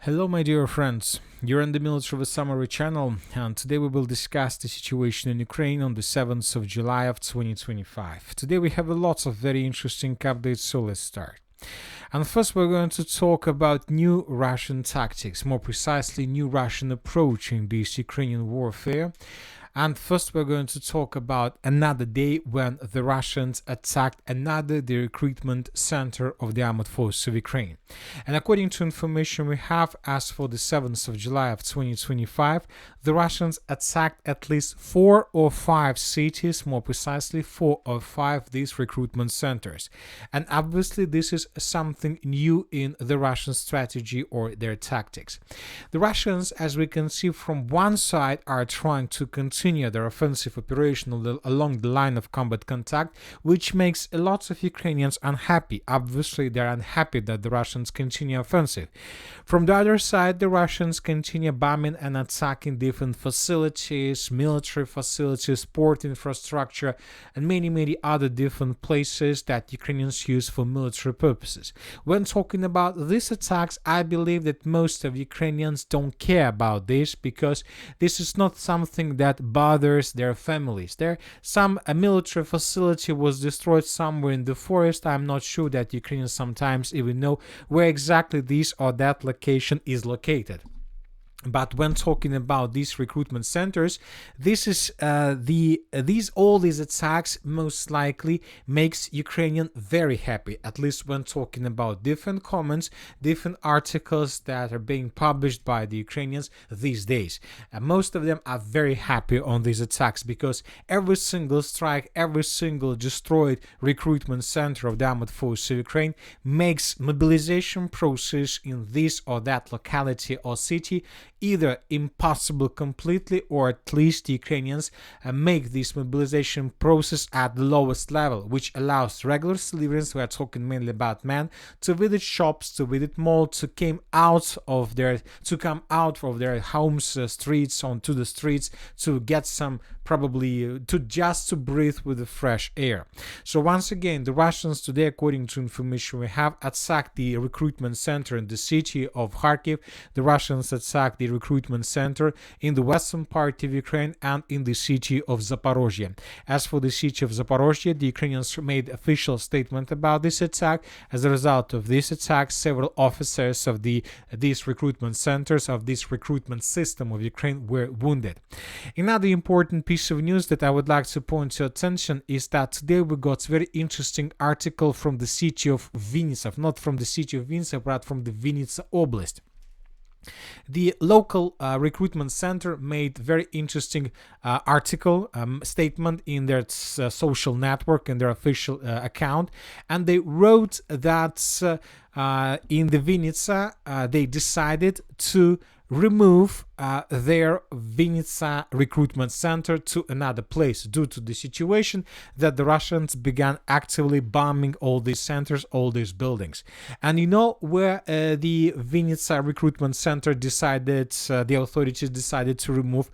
Hello, my dear friends. You're on the Military Summary channel, and today we will discuss the situation in Ukraine on the 7th of July of 2025. Today we have lots of very interesting updates, so let's start. And first we're going to talk about new Russian tactics, more precisely new Russian approach in this Ukrainian warfare. And first we're going to talk about another day when the Russians attacked the recruitment center of the armed forces of Ukraine. And according to information we have, as for the 7th of July of 2025, the Russians attacked at least 4 or 5 cities, more precisely 4 or 5 these recruitment centers. And obviously this is something new in the Russian strategy or their tactics. The Russians, as we can see from one side, are trying to continue their offensive operation along the line of combat contact, which makes lots of Ukrainians unhappy. Obviously, they're unhappy that the Russians continue offensive. From the other side, the Russians continue bombing and attacking different facilities, military facilities, port infrastructure, and many other different places that Ukrainians use for military purposes. When talking about these attacks, I believe that most of Ukrainians don't care about this because this is not something that bothers their families. A military facility was destroyed somewhere in the forest. I'm not sure that Ukrainians sometimes even know where exactly this or that location is located. But when talking about these recruitment centers, all these attacks most likely makes Ukrainian very happy. At least when talking about different comments, different articles that are being published by the Ukrainians these days. Most of them are very happy on these attacks because every single strike, every single destroyed recruitment center of the armed forces of Ukraine makes mobilization process in this or that locality or city either impossible completely, or at least the Ukrainians make this mobilization process at the lowest level, which allows regular civilians, we are talking mainly about men, to visit shops, to visit malls, to come out of their homes, streets, onto the streets, to get some to breathe with the fresh air. So once again, the Russians today, according to information we have, attacked the recruitment center in the city of Kharkiv. The Russians attacked the recruitment center in the western part of Ukraine and in the city of Zaporozhye. As for the city of Zaporozhye, the Ukrainians made official statement about this attack. As a result of this attack, several officers of these recruitment centers, of this recruitment system of Ukraine, were wounded. Another important piece of news that I would like to point your attention is that today we got very interesting article from the city of Vinnytsia, not from the city of Vinnytsia, but from the Vinnytsia Oblast. The local recruitment center made very interesting statement in their social network, in their official account, and they wrote that in the Vinnytsia they decided to remove their Vinnytsia recruitment center to another place due to the situation that the Russians began actively bombing all these centers, all these buildings. And you know where the Vinnytsia recruitment center the authorities decided to remove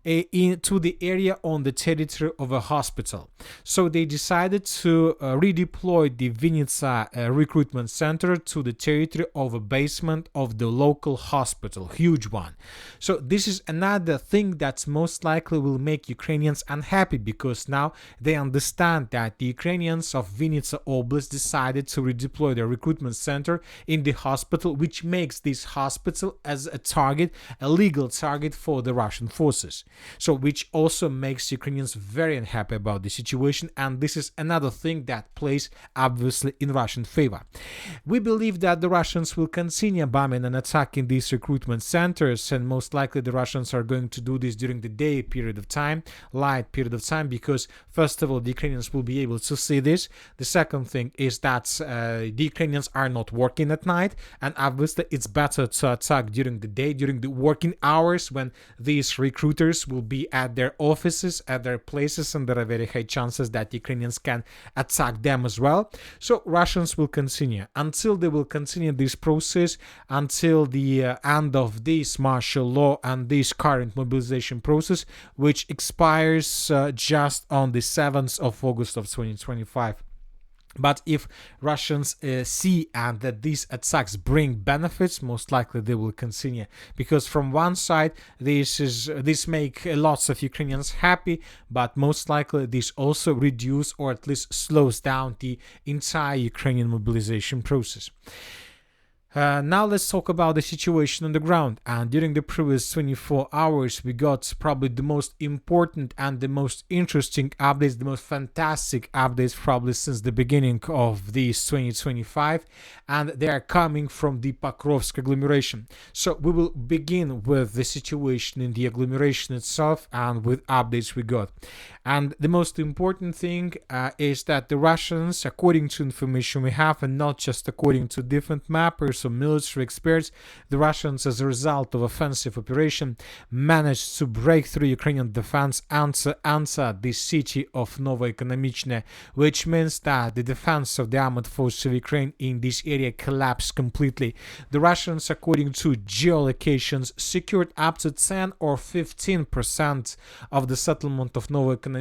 into the area on the territory of a hospital. So they decided to redeploy the Vinnytsia recruitment center to the territory of a basement of the local hospital, huge one. So this is another thing that most likely will make Ukrainians unhappy, because now they understand that the Ukrainians of Vinnytsia Oblast decided to redeploy their recruitment center in the hospital, which makes this hospital as a legal target for the Russian forces. So which also makes Ukrainians very unhappy about the situation, and this is another thing that plays obviously in Russian favor. We believe that the Russians will continue bombing and attacking these recruitment centers, and most likely the Russians are going to do this during the day period of time, light period of time, because first of all the Ukrainians will be able to see this. The second thing is that the Ukrainians are not working at night, and obviously it's better to attack during the day, during the working hours, when these recruiters will be at their offices, at their places, and there are very high chances that Ukrainians can attack them as well. So Russians will continue until they will continue this process, until the end of this martial law and this current mobilization process, which expires just on the 7th of August of 2025. But if Russians see and that these attacks bring benefits, most likely they will continue. Because from one side, this make lots of Ukrainians happy, but most likely this also reduce or at least slows down the entire Ukrainian mobilization process. Now let's talk about the situation on the ground. And during the previous 24 hours, we got probably the most important and the most interesting updates, the most fantastic updates probably since the beginning of this 2025. And they are coming from the Pokrovsk agglomeration. So we will begin with the situation in the agglomeration itself and with updates we got. And the most important thing is that the Russians, according to information we have, and not just according to different mappers or military experts, the Russians, as a result of offensive operation, managed to break through Ukrainian defense and answer the city of Novoeconomichnoe, which means that the defense of the armored forces of Ukraine in this area collapsed completely. The Russians, according to geolocations, secured up to 10 or 15% of the settlement of Novoeconomichnoe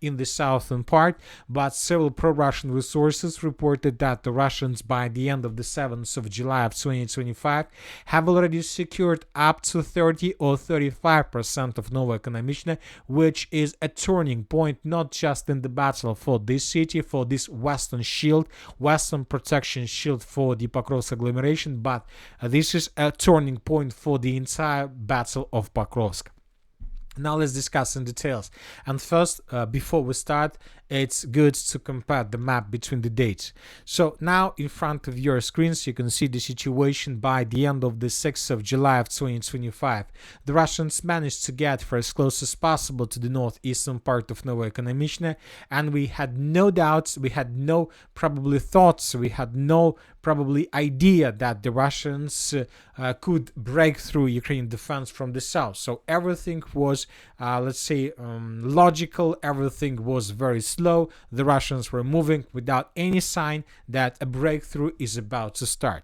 in the southern part, but several pro-Russian resources reported that the Russians, by the end of the 7th of July of 2025, have already secured up to 30 or 35% of Novoeconomichnoe, which is a turning point not just in the battle for this city, for this western shield, western protection shield for the Pokrovsk agglomeration, but this is a turning point for the entire battle of Pokrovsk. Now let's discuss in details. And first, before we start, it's good to compare the map between the dates. So now in front of your screens, you can see the situation by the end of the 6th of July of 2025. The Russians managed to get for as close as possible to the northeastern part of Novoeconomichnoe, and we had no doubts, we had no probably thoughts, we had no probably idea that the Russians could break through Ukrainian defense from the south. So everything was, let's say, logical, everything was very slow. The Russians were moving without any sign that a breakthrough is about to start.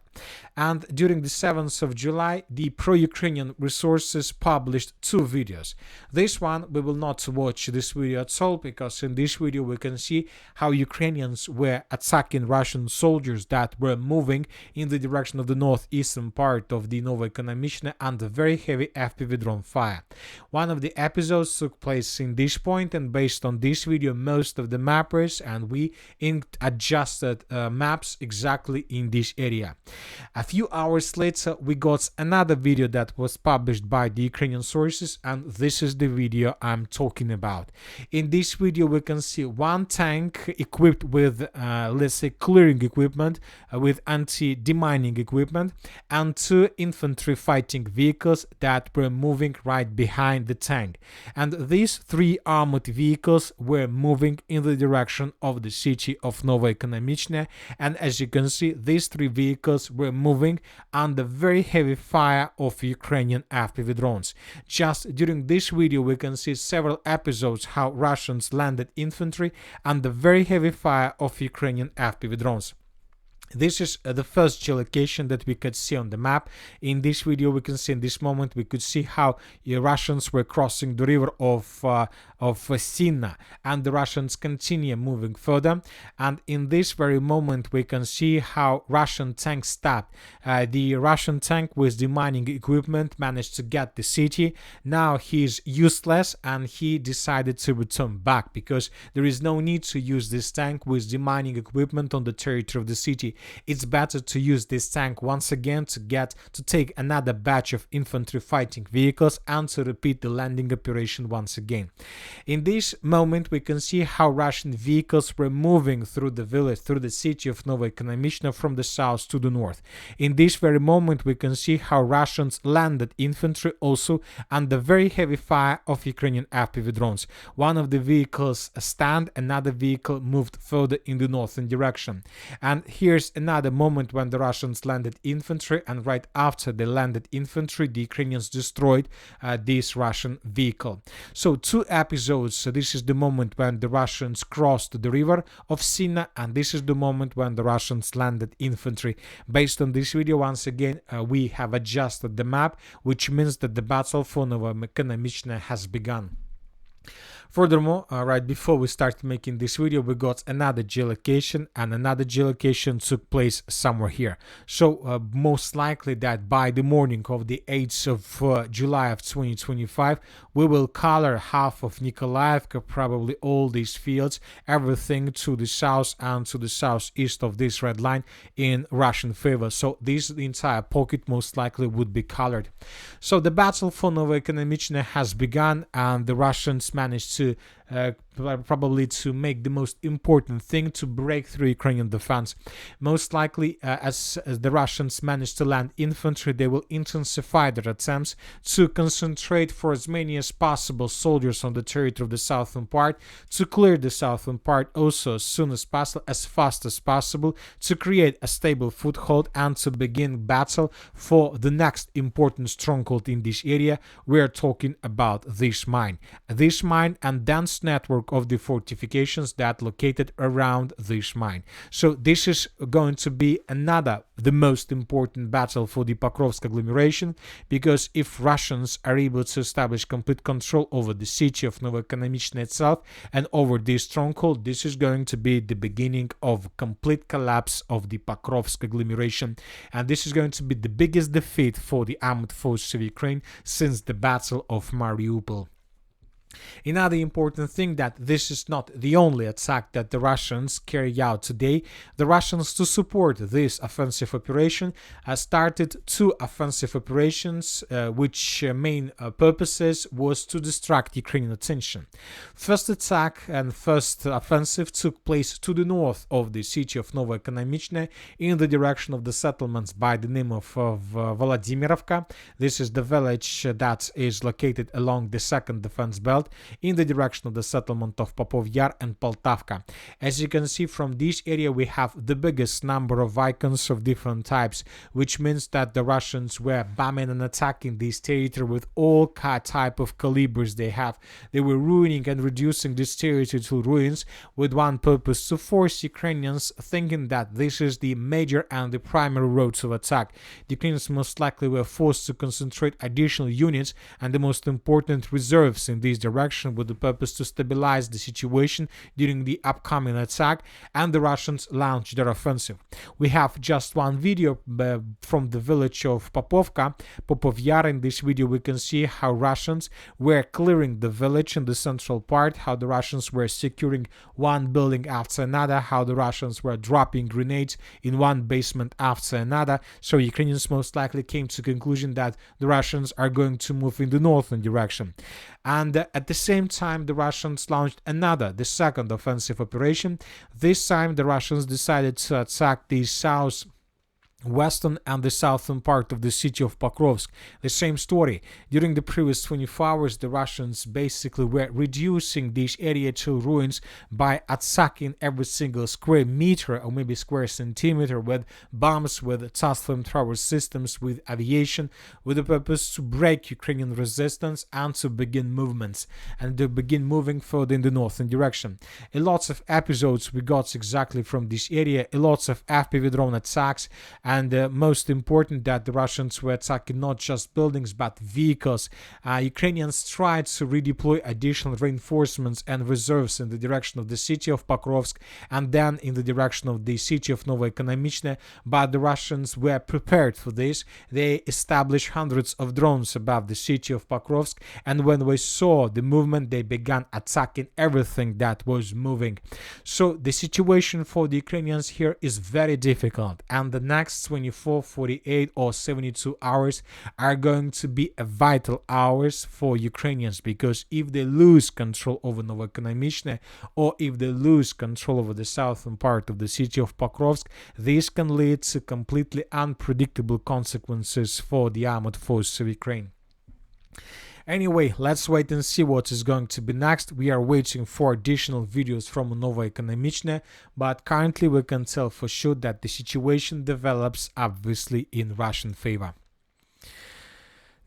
And during the 7th of July, the pro-Ukrainian resources published two videos. This one, we will not watch this video at all, because in this video we can see how Ukrainians were attacking Russian soldiers that were moving in the direction of the northeastern part of the Novoeconomichnoe under very heavy FPV drone fire. One of the episodes took place in this point, and based on this video, most of the mappers and we adjusted maps exactly in this area. A few hours later, we got another video that was published by the Ukrainian sources, and this is the video I'm talking about. In this video, we can see one tank equipped with, let's say, clearing equipment, with anti-demining equipment, and two infantry fighting vehicles that were moving right behind the tank. And these three armored vehicles were moving in the direction of the city of Novoeconomichnoe, and as you can see, these three vehicles were moving under very heavy fire of Ukrainian FPV drones. Just during this video, we can see several episodes how Russians landed infantry under very heavy fire of Ukrainian FPV drones. This is the first geolocation that we could see on the map. In this video, we can see in this moment, we could see how Russians were crossing the river of Sinna, and the Russians continue moving further. And in this very moment, we can see how Russian tank stopped. The Russian tank with the mining equipment managed to get the city. Now he's useless, and he decided to return back because there is no need to use this tank with the mining equipment on the territory of the city. It's better to use this tank once again to take another batch of infantry fighting vehicles and to repeat the landing operation once again. In this moment, we can see how Russian vehicles were moving through the village, through the city of Novoeconomichnoe from the south to the north. In this very moment, we can see how Russians landed infantry also under very heavy fire of Ukrainian FPV drones. One of the vehicles stand, another vehicle moved further in the northern direction. And here's another moment when the Russians landed infantry, and right after they landed infantry, the Ukrainians destroyed this Russian vehicle. So two episodes. So this is the moment when the Russians crossed the river of Sinna, and this is the moment when the Russians landed infantry. Based on this video, once again, we have adjusted the map, which means that the battle for Novoeconomichnoe has begun. Furthermore, right before we start making this video, we got another geolocation, and another geolocation took place somewhere here. So most likely that by the morning of the 8th of July of 2025, we will color half of Nikolaevka, probably all these fields, everything to the south and to the southeast of this red line in Russian favor. So this entire pocket most likely would be colored. So the battle for Novoeconomichnoe has begun, and the Russians managed to probably to make the most important thing, to break through Ukrainian defense. Most likely, as the Russians manage to land infantry, they will intensify their attempts to concentrate for as many as possible soldiers on the territory of the southern part, to clear the southern part also as soon as possible, as fast as possible, to create a stable foothold and to begin battle for the next important stronghold in this area. We are talking about this mine and dense network of the fortifications that located around this mine. So this is going to be the most important battle for the Pokrovsk agglomeration, because if Russians are able to establish complete control over the city of Novoeconomichnoe itself and over this stronghold, this is going to be the beginning of complete collapse of the Pokrovsk agglomeration, and this is going to be the biggest defeat for the armed forces of Ukraine since the Battle of Mariupol. Another important thing, that this is not the only attack that the Russians carry out today. The Russians, to support this offensive operation, started two offensive operations, which main purposes was to distract Ukrainian attention. First attack and first offensive took place to the north of the city of Novoeconomichnoe, in the direction of the settlements by the name of Volodimirovka. This is the village that is located along the second defense belt, in the direction of the settlement of Popov Yar and Poltavka. As you can see from this area, we have the biggest number of icons of different types, which means that the Russians were bombing and attacking this territory with all type of calibers they have. They were ruining and reducing this territory to ruins with one purpose: to force Ukrainians, thinking that this is the major and the primary roads of attack. The Ukrainians most likely were forced to concentrate additional units and the most important reserves in this direction, with the purpose to stabilize the situation during the upcoming attack, and the Russians launched their offensive. We have just one video from the village of Popov Yar. In this video we can see how Russians were clearing the village in the central part, how the Russians were securing one building after another, how the Russians were dropping grenades in one basement after another. So Ukrainians most likely came to the conclusion that the Russians are going to move in the northern direction. And at the same time, the Russians launched the second offensive operation. This time the Russians decided to attack the western and the southern part of the city of Pokrovsk. The same story. During the previous 24 hours, the Russians basically were reducing this area to ruins by attacking every single square meter or maybe square centimeter with bombs, with flamethrower systems, with aviation, with the purpose to break Ukrainian resistance and to begin movements and to begin moving further in the northern direction. A lot of episodes we got exactly from this area, a lot of FPV drone attacks, and most important that the Russians were attacking not just buildings but vehicles. Ukrainians tried to redeploy additional reinforcements and reserves in the direction of the city of Pokrovsk and then in the direction of the city of Novoeconomichnoe, but the Russians were prepared for this. They established hundreds of drones above the city of Pokrovsk, and when we saw the movement, they began attacking everything that was moving. So the situation for the Ukrainians here is very difficult, and the next 24, 48 or 72 hours are going to be a vital hours for Ukrainians, because if they lose control over Novoeconomichnoe or if they lose control over the southern part of the city of Pokrovsk, this can lead to completely unpredictable consequences for the armed forces of Ukraine. Anyway, let's wait and see what is going to be next. We are waiting for additional videos from Novoeconomichnoe, but currently we can tell for sure that the situation develops obviously in Russian favor.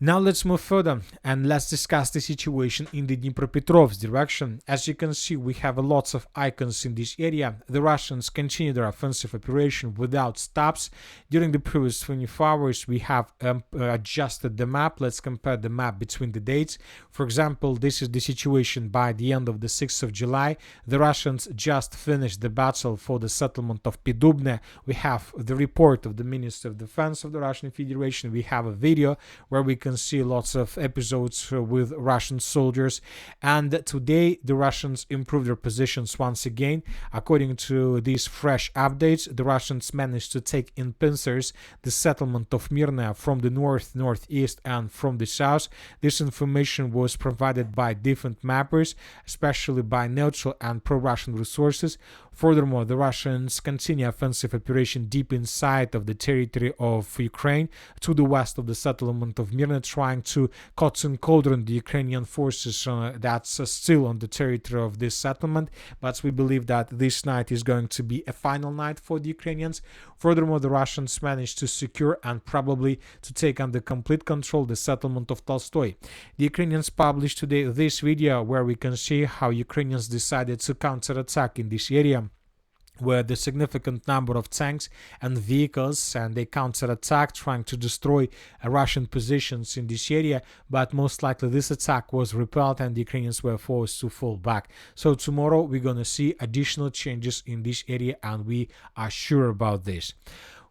Now let's move further and let's discuss the situation in the Dnipropetrovsk direction. As you can see, we have lots of icons in this area. The Russians continue their offensive operation without stops. During the previous 24 hours, we have adjusted the map. Let's compare the map between the dates. For example, this is the situation by the end of the 6th of July. The Russians just finished the battle for the settlement of Pidubne. We have the report of the Minister of Defense of the Russian Federation. We have a video where we can see lots of episodes with Russian soldiers, and today the Russians improved their positions once again. According to these fresh updates, the Russians managed to take in pincers the settlement of Mirna from the north, northeast, and from the south. This information was provided by different mappers, especially by neutral and pro-Russian resources. Furthermore, the Russians continue offensive operation deep inside of the territory of Ukraine to the west of the settlement of Mirna, trying to cut and cauldron the Ukrainian forces that's still on the territory of this settlement. But we believe that this night is going to be a final night for the Ukrainians. Furthermore, the Russians managed to secure and probably to take under complete control the settlement of Tolstoy. The Ukrainians published today this video where we can see how Ukrainians decided to counterattack in this area, where the significant number of tanks and vehicles, and they counterattacked, trying to destroy Russian positions in this area, but most likely this attack was repelled and the Ukrainians were forced to fall back. So tomorrow we're going to see additional changes in this area, and we are sure about this.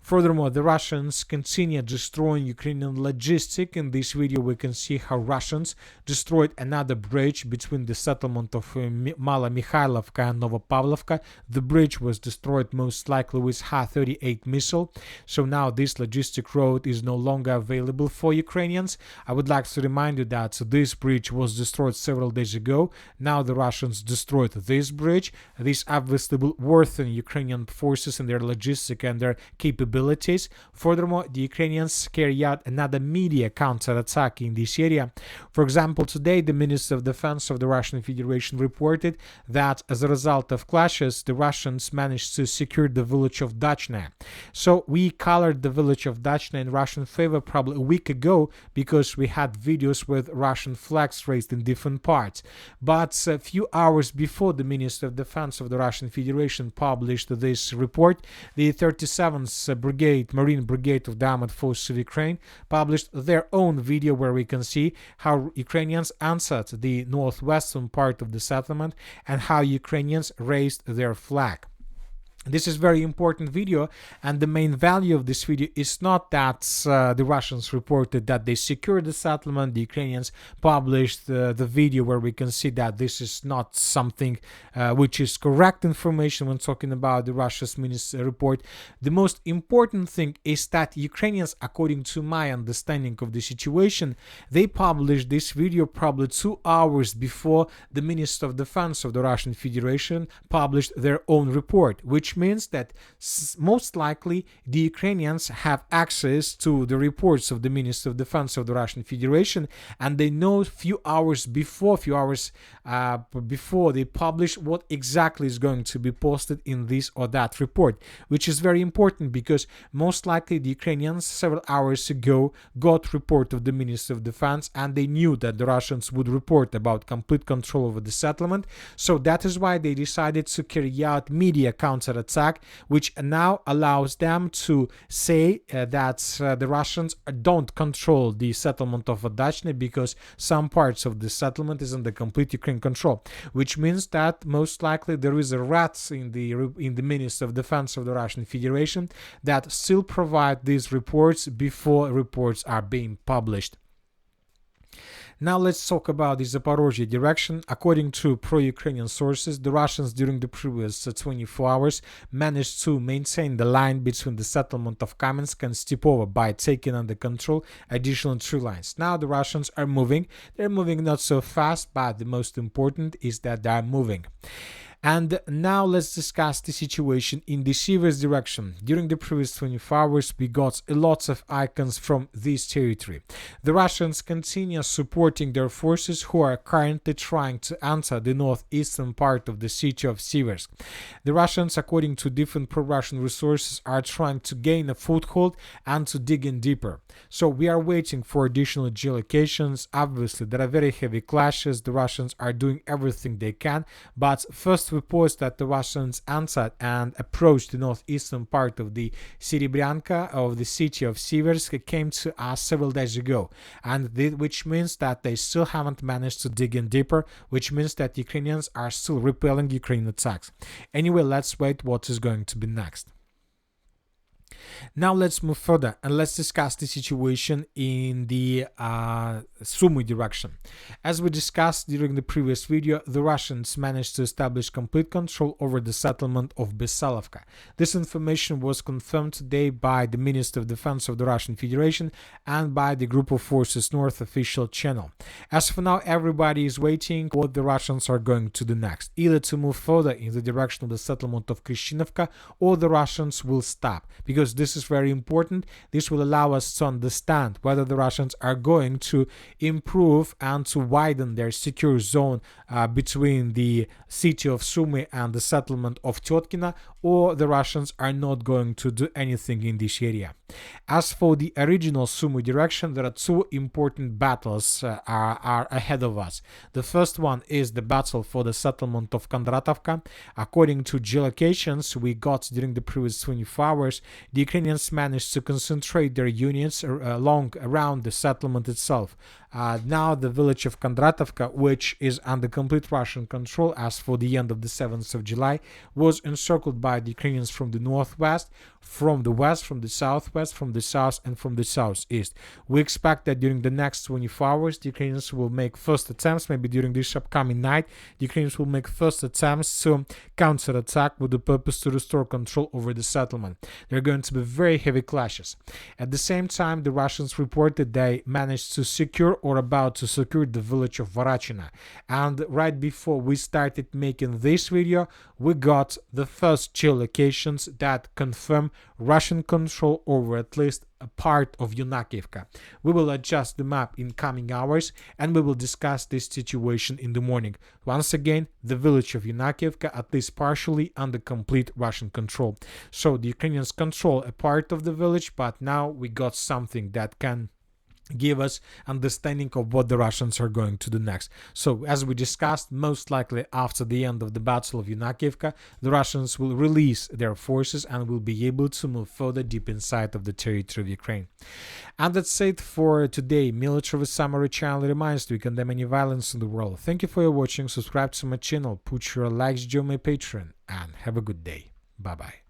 Furthermore, the Russians continue destroying Ukrainian logistics. In this video, we can see how Russians destroyed another bridge between the settlement of Mala Mikhailovka and Novopavlovka. The bridge was destroyed most likely with Ha-38 missile. So now this logistic road is no longer available for Ukrainians. I would like to remind you that this bridge was destroyed several days ago. Now the Russians destroyed this bridge. This obviously will worsen Ukrainian forces and their logistics and their capabilities. Furthermore, the Ukrainians carry out another media counterattack in this area. For example, today the Minister of Defense of the Russian Federation reported that as a result of clashes, the Russians managed to secure the village of Dachna. So we colored the village of Dachna in Russian favor probably a week ago because we had videos with Russian flags raised in different parts. But a few hours before the Minister of Defense of the Russian Federation published this report, the 37th Marine Brigade of the Armored Forces of Ukraine published their own video where we can see how Ukrainians answered the northwestern part of the settlement and how Ukrainians raised their flag. This is very important video, and the main value of this video is not that the Russians reported that they secured the settlement. The Ukrainians published the video where we can see that this is not something which is correct information when talking about the Russia's minister report. The most important thing is that Ukrainians, according to my understanding of the situation, they published this video probably 2 hours before the Minister of Defense of the Russian Federation published their own report, which means that most likely the Ukrainians have access to the reports of the Minister of Defense of the Russian Federation, and they know a few hours before they publish what exactly is going to be posted in this or that report, which is very important because most likely the Ukrainians several hours ago got report of the Minister of Defense and they knew that the Russians would report about complete control over the settlement. So that is why they decided to carry out media counterattack, which now allows them to say that the Russians don't control the settlement of Dachna because some parts of the settlement is under complete Ukraine control, which means that most likely there is a rat in the Ministry of Defense of the Russian Federation that still provide these reports before reports are being published. Now let's talk about the Zaporozhye direction. According to pro-Ukrainian sources, the Russians during the previous 24 hours managed to maintain the line between the settlement of Kamensk and Stepovo by taking under control additional 3 lines. Now the Russians are moving. They're moving not so fast, but the most important is that they are moving. And now let's discuss the situation in the Sivers direction. During the previous 24 hours, we got a lot of icons from this territory. The Russians continue supporting their forces who are currently trying to enter the northeastern part of the city of Sivers. The Russians, according to different pro-Russian resources, are trying to gain a foothold and to dig in deeper. So we are waiting for additional geolocations. Obviously, there are very heavy clashes. The Russians are doing everything they can, but first reports that the Russians entered and approached the northeastern part of the Serebryanka of the city of Siversk came to us several days ago, and which means that they still haven't managed to dig in deeper, which means that Ukrainians are still repelling Ukrainian attacks. Anyway, let's wait what is going to be next. Now let's move further and let's discuss the situation in the Sumy direction. As we discussed during the previous video, the Russians managed to establish complete control over the settlement of Besalovka. This information was confirmed today by the Minister of Defense of the Russian Federation and by the Group of Forces North official channel. As for now, everybody is waiting what the Russians are going to do next, either to move further in the direction of the settlement of Krishinovka, or the Russians will stop, because this is very important. This will allow us to understand whether the Russians are going to improve and to widen their secure zone between the city of Sumy and the settlement of Tetkina, or the Russians are not going to do anything in this area. As for the original Sumy direction, there are two important battles are ahead of us. The first one is the battle for the settlement of Kondratovka. According to geolocations we got during the previous 24 hours, the Ukrainians managed to concentrate their units around the settlement itself. Now the village of Kondratovka, which is under complete Russian control as for the end of the 7th of July, was encircled by the Ukrainians from the northwest, from the west, from the southwest, from the south, and from the southeast. We expect that during the next 24 hours, the Ukrainians will make first attempts, maybe during this upcoming night, the Ukrainians will make first attempts to counterattack with the purpose to restore control over the settlement. There are going to be very heavy clashes. At the same time, the Russians reported they managed to secure or about to secure the village of Varachina. And right before we started making this video, we got the first geolocations that confirm Russian control over at least a part of Yunakivka. We will adjust the map in coming hours and we will discuss this situation in the morning. Once again, the village of Yunakivka at least partially under complete Russian control. So the Ukrainians control a part of the village, but now we got something that can give us understanding of what the Russians are going to do next. So as we discussed, most likely after the end of the Battle of Yunakivka, the Russians will release their forces and will be able to move further deep inside of the territory of Ukraine. And that's it for today. Military Summary channel reminds you condemn any violence in the world. Thank you for your watching. Subscribe to my channel, put your likes, join my Patreon, and have a good day. Bye bye.